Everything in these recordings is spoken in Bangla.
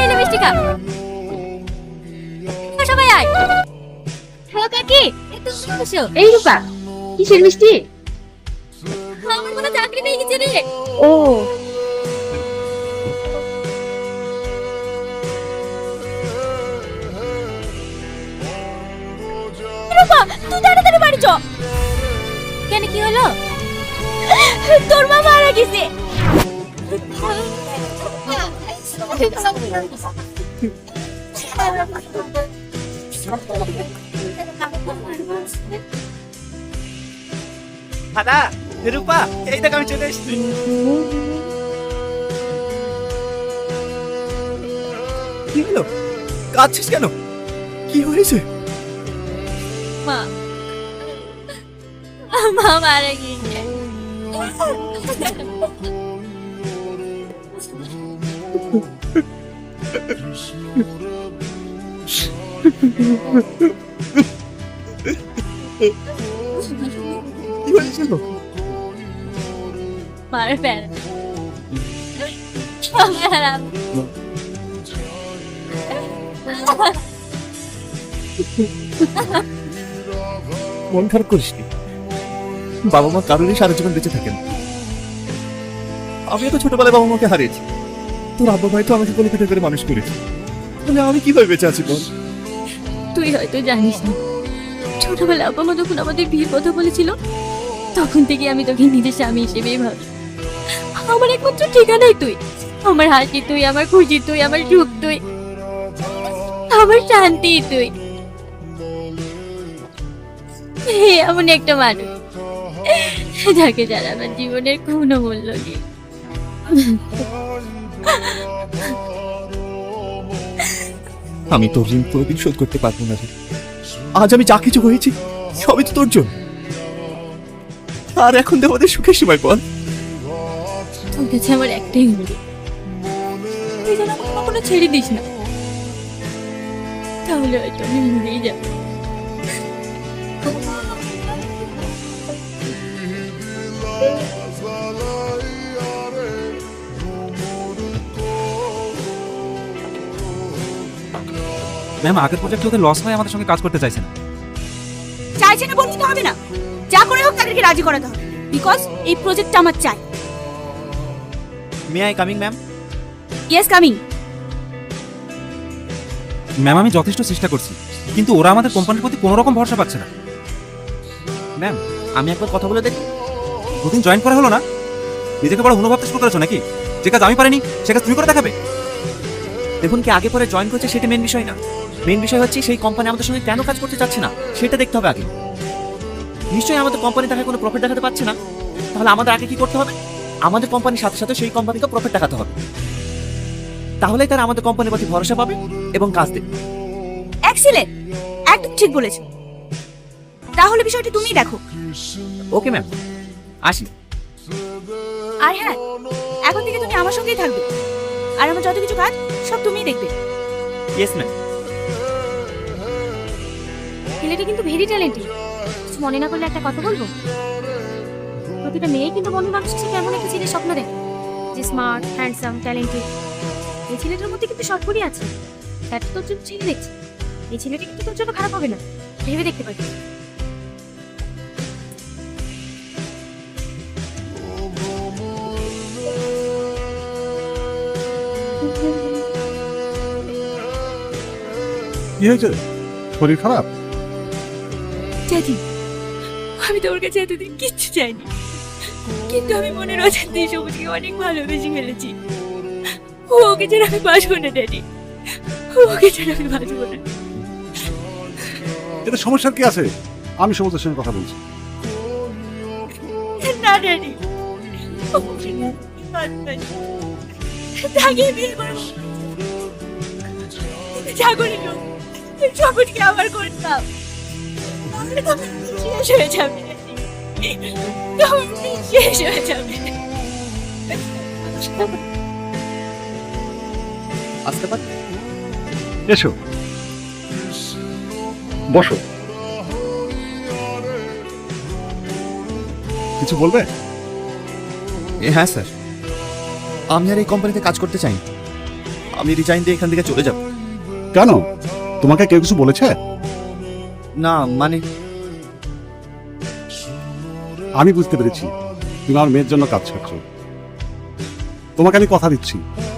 এই নে মিষ্টি খা। সবাই আয়। হ্যাঁ কাকি, একটু বসো। এই রূপা, কিসের মিষ্টি? আমার মনে চাকরি পেয়ে গেছে রে। ও রূপা, তুই তাড়াতাড়ি বাড়ি চ। কেন, কি হলো? তোর মা মারা গেছে। দাদা, রূপা, এই দেখ আমি চলে এসেছি। কি হলো? কাঁদছিস কেন? কি হয়েছে? মা মা মারা গেছে। কি হয়েছিল? মার প্যার মন খারাপ করিস নি। বাবা মা কারোরই সারা জীবন বেঁচে থাকেন। আমি তো ছোটবেলায় বাবা মাকে হারিয়েছি। তোর আব্বা ভাই তো আমাকে কোলে পিঠে করে মানুষ করেছে। তাহলে আমি কিভাবে বেঁচে আছি বল? তুই হয়তো জানিস না, ছোটবেলা আব্বা মা যখন আমাদের বিয়ের কথা বলেছিল, তখন থেকে আমি তোকে নিজের স্বামী হিসেবেই ভাবি। আমার একমাত্র ঠিকানাই তুই, আমার হাসি তুই, আমার খুশি তুই, আমার সুখ তুই, আমার শান্তি তুই। এমন একটা মানুষ যাকে যারা আমার জীবনের কোনো মূল্য নেই। আমি তোর ঋণ কোনোদিন শোধ করতে পারবো না রে। আজ আমি যা কিছু হয়েছি সবই তো তোর জন্য। আর এখন তো আমাদের সুখের সময় বল। তোর কাছে আমার একটাই অনুরোধ, তুই যেন আমাকে কখনো ছেড়ে দিস না, তাহলে হয়তো আমি মরেই যাবো। ম্যাম, আগের প্রজেক্টে ওদের লস হয় আমাদের সঙ্গে কাজ করতে চাইছে না। চাইছে না বলতে তো হবে না, যা করে হোক তাদেরকে রাজি করাতে হবে, বিকজ এই প্রজেক্টটা আমার চাই। May I coming ma'am? Yes coming. Ma'am, আমি যথেষ্ট চেষ্টা করছি, কিন্তু ওরা আমাদের কোম্পানির প্রতি কোনো রকম ভরসা পাচ্ছে না। ম্যাম, আমি একবার কথা বলে দেখি। দুদিন জয়েন করা হলো না, নিজেকে বড় অনুভবতে শুরু করেছো নাকি? যে কাজ আমি পারিনি সে কাজ তুমি করে দেখাবে? দেখুন, কি আগে পরে জয়েন করেছে সেটা মেন বিষয় না। মেন বিষয় হচ্ছে সেই কোম্পানি আমাদের সঙ্গে কেন কাজ করতে চাচ্ছে না সেটা দেখতে হবে আগে। নিশ্চয়ই আমাদের কোম্পানি তাকে কোনো প্রফিট দেখাতে পারছে না, তাহলে আমাদের আগে কি করতে হবে? আমাদের কোম্পানির সাথে সাথে সেই কোম্পানিকে প্রফিট দেখাতে হবে, তাহলেই তারা আমাদের কোম্পানির প্রতি ভরসা পাবে এবং কাজ দেবে। এক্সিলেন্ট, একদম ঠিক বলেছো। তাহলে বিষয়টা তুমিই দেখো। ওকে ম্যাম, আসি। আর হ্যাঁ, এখন থেকে তুমি আমার সঙ্গেই থাকবে, আর আমার যত কিছু কাজ সব তুমিই দেখবে। Yes ma'am. ছেলেটা কিন্তু ভেরি ট্যালেন্টেড। কিছু মনে না করলে একটা কথা বলবো? প্রতিটা মেয়ে কিন্তু বন্ধু মানুষের সাথে এমন একটা ছেলের স্বপ্ন দেখে, যে স্মার্ট, হ্যান্ডসাম, ট্যালেন্টেড। এই ছেলেটার মধ্যে কিন্তু সবগুলি আছে। সেটা তোর জন্য চিনি দেখছি, এই ছেলেটা কিন্তু তোর জন্য খারাপ হবে না, ভেবে দেখতে পারিস। কি হয়েছে? শরীর খারাপ? চাচি, আমি তোর কাছে এতদিন কিচ্ছু চাইনি, কিন্তু আমি মনের অজান্তেই সবুজকে অনেক ভালোবেসে ফেলেছি। ওকে ছাড়া আমি বাঁচবো না ড্যাডি, ওকে ছাড়া আমি বাঁচবো না। এতে সমস্যার কি আছে? আমি সবুজের সঙ্গে কথা বলছি। না ড্যাডি, তাকে বিয়ে করবো, যা করি হোক সবুজকে আবার করতাম, তাহলে তো আমি শেষ হয়ে যাবে ড্যাডি, তুমি শেষ হয়ে যাবে। আসতে পারি? এসো, বসো। কিছু বলবে? হ্যাঁ স্যার, আমি আর এই কোম্পানিতে কাজ করতে চাই। আমি রিজাইন দিয়ে এখান থেকে চলে যাব। কেন, তোমাকে কেউ কিছু বলেছে? না মানে আমি বুঝতে পেরেছি তুমি আমার মেয়ের জন্য কাজ করছো। তোমাকে আমি কথা দিচ্ছি,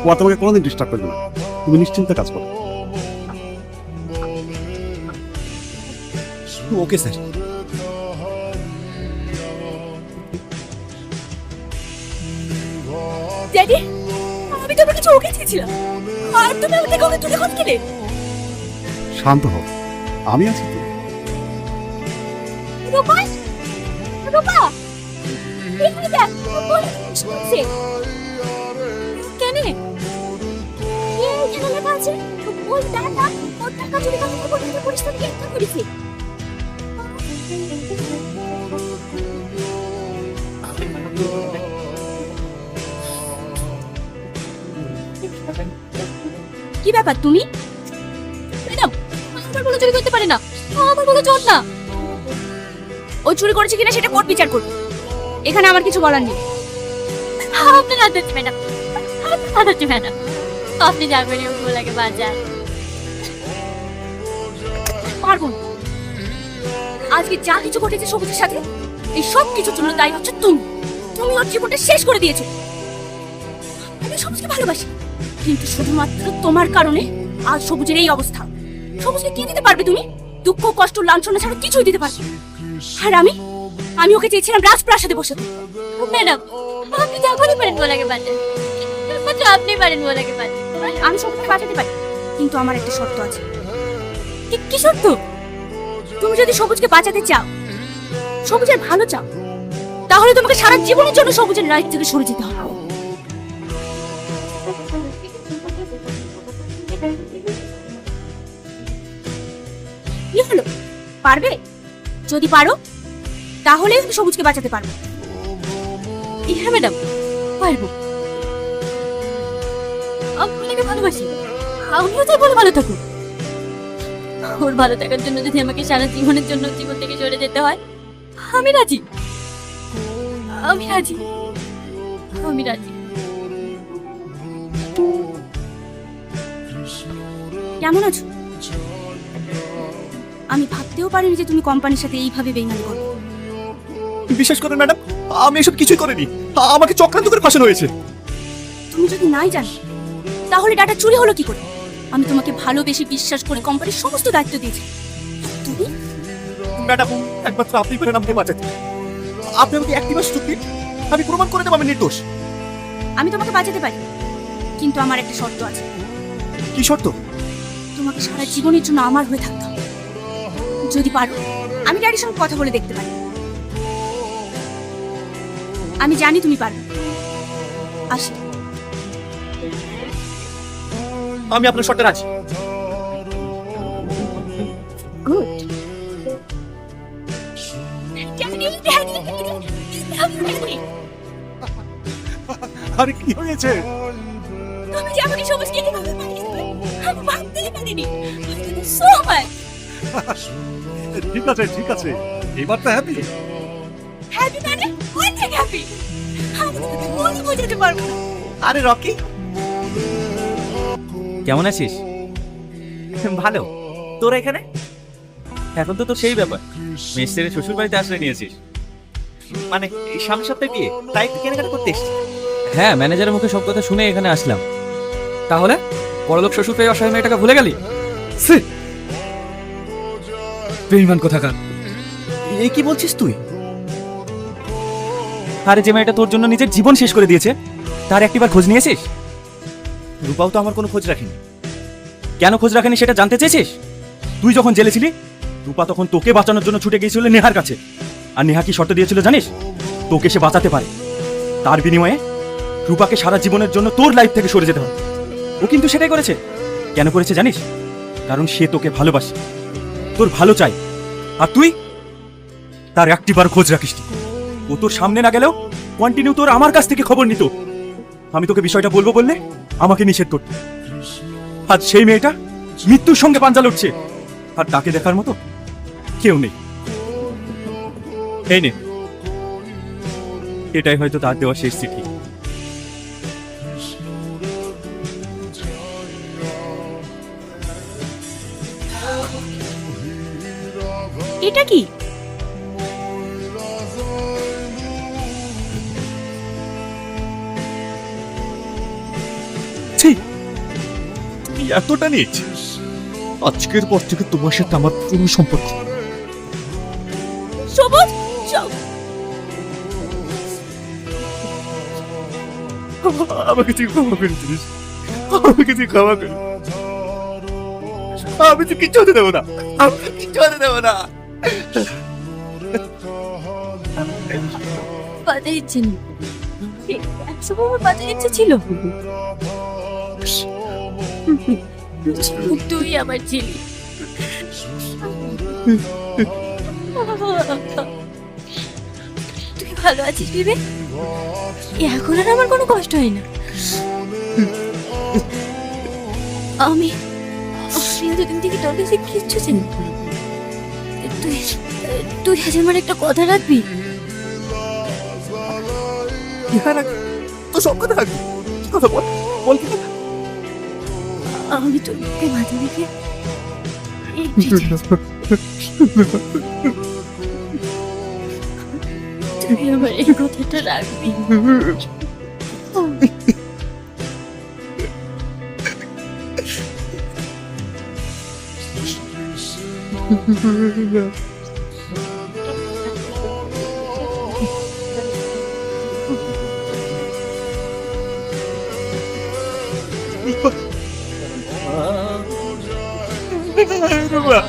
ও আর তোমাকে কোনোদিন ডিস্টার্ব করবে না। তুমি নিশ্চিন্তে কাজ করো। Okay sir. ড্যাডি, আমি তোমার কাছে ওকে চেয়েছিলাম, আর তুমি আমার থেকে ওকে তুলে কথা গেলে। শান্ত হও, আমি আছি তো। রূপা, রূপা, এখানে দেখ, বলে শুনছে। কেন? এখানে লেখা আছে, ওই দাদা ওর টাকা চুরি করার পর পুলিশ তাকে গ্রেফতার করেছে। কি ব্যাপার তুমি? ম্যাডাম, আমার বলে চুরি করতে পারে না, আমার বলে চোর না। ও চুরি করেছে কিনা সেটা কোর্ট বিচার করবে, এখানে আমার কিছু বলার নেই। আপনি না দিচ্ছি ম্যাডাম, আপনি না দিচ্ছি ম্যাডাম, আপনি যাবেন ওগুলো লাগে বাজার। পারবো না। আজকে যা কিছু ঘটেছে সবুজের সাথে, এই সব কিছুর জন্য দায়ী হচ্ছে তুমি। তুমি ওর জীবনটা শেষ করে দিয়েছো। আমি সবুজকে ভালোবাসি, কিন্তু শুধুমাত্র তোমার কারণে আজ সবুজের এই অবস্থা। সবুজকে কি দিতে পারবে তুমি? দুঃখ, কষ্ট, লাঞ্ছনা ছাড়া কিছুই দিতে পারবে না। আর আমি ওকে চেয়েছিলাম রাজপ্রাসাদে বসে। ম্যাডাম, আপনি যা করে পারেন বলাকে বাজার, মাত্র আপনি পারেন বলাকে বাজার। আমি সবুজকে বাঁচাতে পারি, কিন্তু আমার একটা শর্ত আছে। কি শর্ত? তুমি যদি সবুজকে বাঁচাতে চাও, সবুজের ভালো চাও, তাহলে তোমাকে সারা জীবনের জন্য সবুজের রাইট থেকে সরে যেতে হবে। কি হলো, পারবে? যদি পারো তাহলে তুমি সবুজকে বাঁচাতে পারবে। হ্যাঁ ম্যাডাম, পারবো। আমি ওনাকে ভালোবাসি, আমিও তো বলে ভালো থাকুন। ওর ভালো থাকার জন্য যদি আমাকে সারা জীবনের জন্য জীবন থেকে সরে যেতে হয়, আমি রাজি, আমি রাজি, আমি রাজি। কেমন আছো? আমি ভাবতেও পারিনি যে তুমি কোম্পানির সাথে এইভাবে বেইমানি করবে। বিশ্বাস করেন ম্যাডাম, আমি এসব কিছুই করিনি। আমাকে চক্রান্ত করে ফাঁসানো হয়েছে। তুমি যদি নাই জানো তাহলে ডাটা চুরি হলো কি করে? আমি তোমাকে ভালোবেসে বিশ্বাস করে কোম্পানির সমস্ত দায়িত্ব দিয়েছি। তুমি ম্যাডাম, একমাত্র আপনি পারেন আমাকে বাঁচাতে। আপনি আমাকে একটি মাস চুক্তি, আমি প্রমাণ করে দেব আমি নির্দোষ। আমি তোমাকে বাঁচাতে পারি, কিন্তু আমার একটা শর্ত আছে। কি শর্ত? তোমাকে সারা জীবনের জন্য আমার হয়ে থাকতে হবে। যদি পারো, আমি ড্যাডির সঙ্গে কথা বলে দেখতে পারি। আমি জানি তুমি পারবে। আসি। আমি আপনার শর্তে রাজি। গুড। আরে কি হয়েছে? তুমি যে আমাকে সবুজকে কিভাবে পাঠিয়েছিলে, আমি ভাবতেই পারিনি। So much. ঠিক আছে ঠিক আছে, এবার তো হ্যাপি। হ্যাপি মানে অনেক হ্যাপি। আমি তোমাকে বলে বোঝাতে পারবো না। আরে রকি, কেমন আছিস? ভালো। তোরা এখানে? এখন তো তোর সেই ব্যাপার, মেস ছেড়ে শ্বশুর বাড়িতে আশ্রয় নিয়েছিস। মানে এই সামনের সপ্তাহে বিয়ে, তাই একটু কেনাকাটা করতে এসেছি। হ্যাঁ, ম্যানেজারের মুখে সব কথা শুনে এখানে আসলাম। তাহলে বড়লোক শ্বশুর পেয়ে অসহায় মেয়েটাকে ভুলে গেলি? বেঈমান কোথাকার। এই কি বলছিস তুই? আরে যে মেয়েটা তোর জন্য নিজের জীবন শেষ করে দিয়েছে, তার একটিবার খোঁজ নিয়েছিস? রূপাও তো আমার কোনো খোঁজ রাখেনি। কেন খোঁজ রাখেনি সেটা জানতে চেয়েছিস? তুই যখন জেলে ছিলি, রূপা তখন তোকে বাঁচানোর জন্য ছুটে গিয়েছিল নেহার কাছে। আর নেহা কি শর্ত দিয়েছিল জানিস? তোকে সে বাঁচাতে পারে, তার বিনিময়ে রূপাকে সারা জীবনের জন্য তোর লাইফ থেকে সরে যেতে হবে। ও কিন্তু সেটাই করেছে। কেন করেছে জানিস? কারণ সে তোকে ভালোবাসে, তোর ভালো চাই। আর তুই তার একটিবার খোঁজ রাখিসনি। ও তোর সামনে না গেলেও কন্টিনিউ তোর আমার কাছ থেকে খবর নিত। আমি তোকে বিষয়টা বলবো বললে আমাকে নিষেধ করতে। আজ সেই মেয়েটা মৃত্যুর সঙ্গে পাঞ্জা লড়ছে, আর তাকে দেখার মতো কেউ নেই। এই নে, এটাই হয়তো তার দেওয়া শেষ চিঠি। এটা কি? ছি, তুমি এতটা নিচ। আজকের পর থেকে তোমার সাথে আমার কোনো সম্পর্ক নেই। সবুজ, আমাকে তুই ক্ষমা করে দিস, আমাকে তুই ক্ষমা করে। আমি তো কিচ্ছু হতে দেবো না, আমি তো কিচ্ছু হতে দেবো না। বাজার ইচ্ছে নেই। একসময় আমার বাজার ইচ্ছে ছিল। তুই আমার ছিলি। তুই ভালো আছিস বিবেক? এখন আর আমার কোনো কষ্ট হয় না। আমি এতদিন থেকে তোর কাছে কিচ্ছু চাই না। তুই আজ আমার একটা কথা রাখবি? তো সব কথা থাকবে, কি কথা বল, বল কি কথা? আমি তোর বুকে মাথা রেখে একটু তুই আমার এই কথাটা রাখবি? রুমা